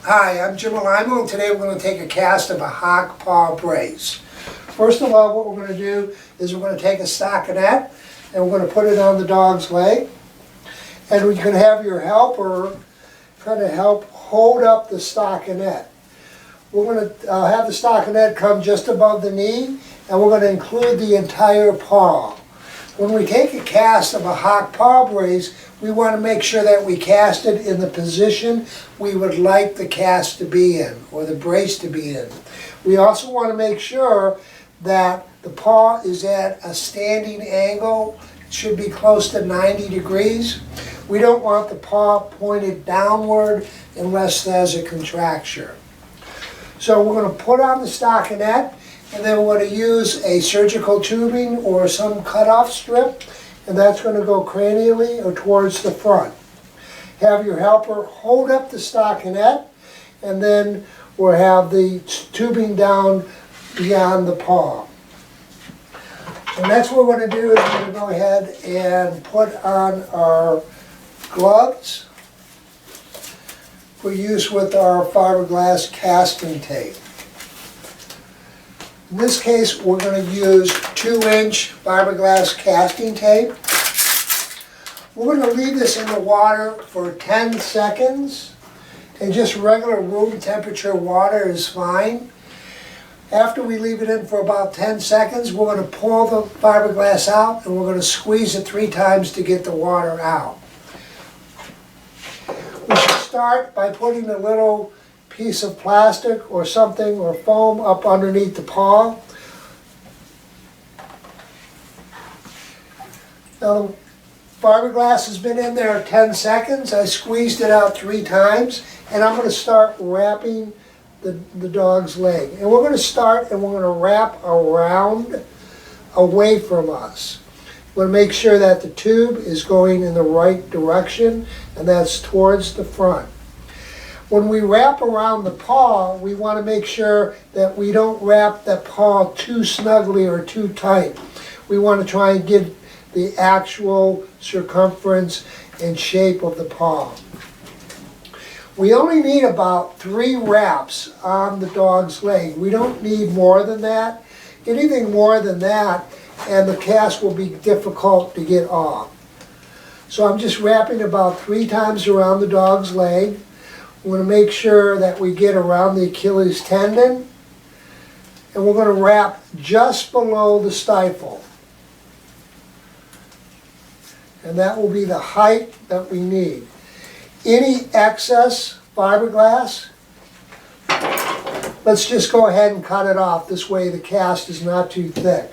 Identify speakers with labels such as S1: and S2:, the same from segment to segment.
S1: Hi, I'm Jim Alimo, and today we're going to take a cast of a Hock paw brace. First of all, what we're going to do is we're going to take a stockinette and we're going to put it on the dog's leg. And we can have your helper kind of help hold up the stockinette. We're going to have the stockinette come just above the knee, and we're going to include the entire paw. When we take a cast of a Hock paw brace, we want to make sure that we cast it in the position we would like the cast to be in, or the brace to be in. We also want to make sure that the paw is at a standing angle. It should be close to 90 degrees. We don't want the paw pointed downward unless there's a contracture. So we're going to put on the stockinette, and then we're going to use a surgical tubing or some cutoff strip, and that's going to go cranially or towards the front. Have your helper hold up the stockinette, and then we'll have the tubing down beyond the paw. So next what we're going to do is we're going to go ahead and put on our gloves for use with our fiberglass casting tape. In this case, we're going to use 2-inch fiberglass casting tape. We're going to leave this in the water for 10 seconds, and just regular room temperature water is fine. After we leave it in for about 10 seconds, we're going to pull the fiberglass out, and we're going to squeeze it 3 times to get the water out. We should start by putting a little piece of plastic or something or foam up underneath the paw. Now the fiberglass has been in there 10 seconds. I squeezed it out 3 times, and I'm going to start wrapping the dog's leg. And we're going to start and we're going to wrap around away from us. We're going to make sure that the tube is going in the right direction, and that's towards the front. When we wrap around the paw, we want to make sure that we don't wrap the paw too snugly or too tight. We want to try and get the actual circumference and shape of the paw. We only need about 3 wraps on the dog's leg. We don't need more than that. Anything more than that, and the cast will be difficult to get off. So I'm just wrapping about 3 times around the dog's leg. We're going to make sure that we get around the Achilles tendon, and we're going to wrap just below the stifle. And that will be the height that we need. Any excess fiberglass, let's just go ahead and cut it off. This way the cast is not too thick.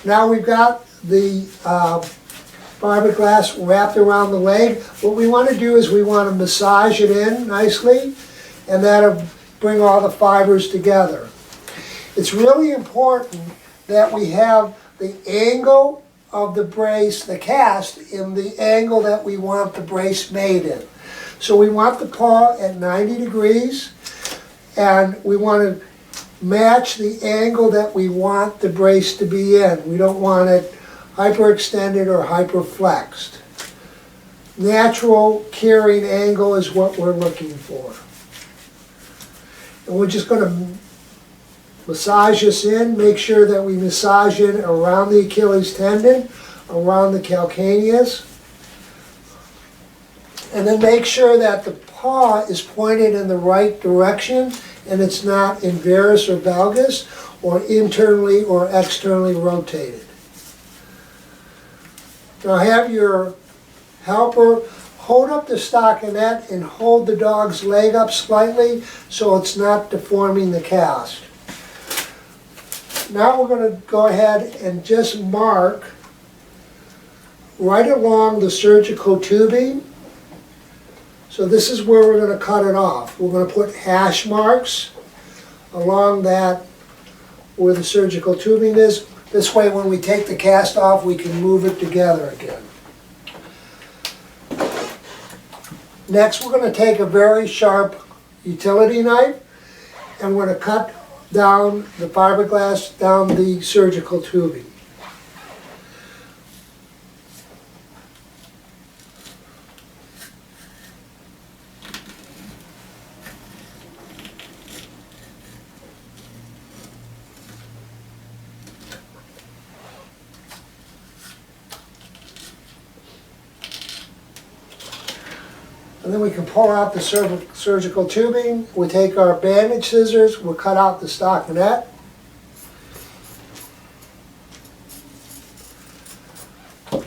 S1: Now we've got the fiberglass wrapped around the leg. What we want to do is we want to massage it in nicely, and that'll bring all the fibers together. It's really important that we have the angle of the brace, the cast, in the angle that we want the brace made in. So we want the paw at 90 degrees, and we want to match the angle that we want the brace to be in. We don't want it hyperextended or hyperflexed. Natural curing angle is what we're looking for. And we're just going to massage this in, make sure that we massage it around the Achilles tendon, around the calcaneus, and then make sure that the paw is pointed in the right direction and it's not invarus or valgus or internally or externally rotated. Now have your helper hold up the stockinette and hold the dog's leg up slightly so it's not deforming the cast. Now we're going to go ahead and just mark right along the surgical tubing. So this is where we're going to cut it off. We're going to put hash marks along that where the surgical tubing is. This way when we take the cast off, we can move it together again. Next, we're going to take a very sharp utility knife, and we're going to cut down the fiberglass down the surgical tubing. And then we can pull out the surgical tubing. We take our bandage scissors, we'll cut out the stockinette.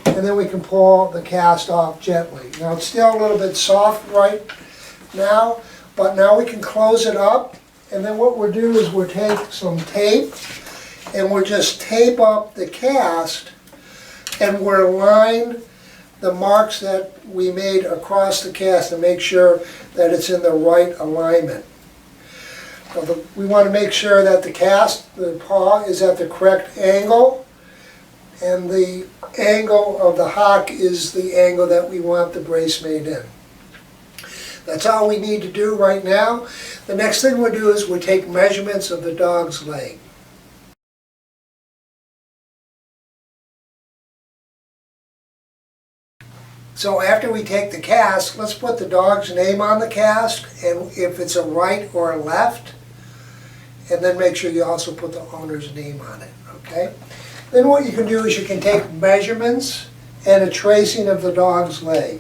S1: And then we can pull the cast off gently. Now it's still a little bit soft right now, but now we can close it up. And then what we'll do is we'll take some tape and we'll just tape up the cast and we'll align the marks that we made across the cast and make sure that it's in the right alignment. We want to make sure that the cast, the paw, is at the correct angle, and the angle of the hock is the angle that we want the brace made in. That's all we need to do right now. The next thing we'll do is we'll take measurements of the dog's leg. So after we take the cast, let's put the dog's name on the cast, and if it's a right or a left, and then make sure you also put the owner's name on it, okay? Then what you can do is you can take measurements and a tracing of the dog's leg.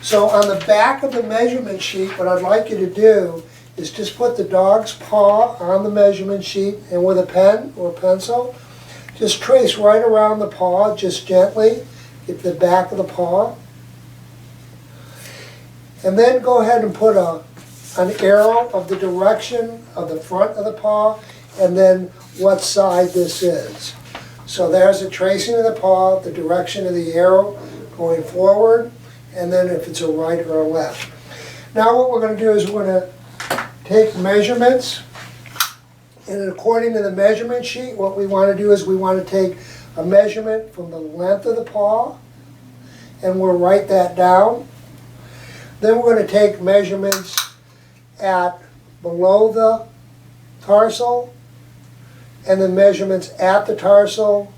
S1: So on the back of the measurement sheet, what I'd like you to do is just put the dog's paw on the measurement sheet, and with a pen or pencil, just trace right around the paw, just gently. Get the back of the paw. And then go ahead and put an arrow of the direction of the front of the paw and then what side this is. So there's a tracing of the paw, the direction of the arrow going forward, and then if it's a right or a left. Now what we're going to do is we're going to take measurements, and according to the measurement sheet, what we want to do is we want to take a measurement from the length of the paw, and we'll write that down. Then we're going to take measurements at below the tarsal, and then measurements at the tarsal,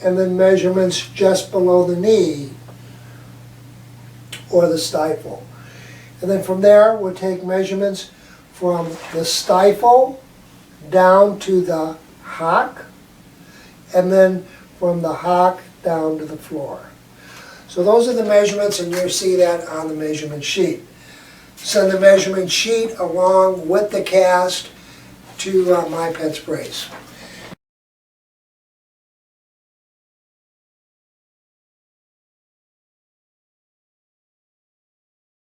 S1: and then measurements just below the knee or the stifle. And then from there we'll take measurements from the stifle down to the hock, and then from the hock down to the floor. So those are the measurements, and you'll see that on the measurement sheet. Send the measurement sheet along with the cast to My Pet's Brace.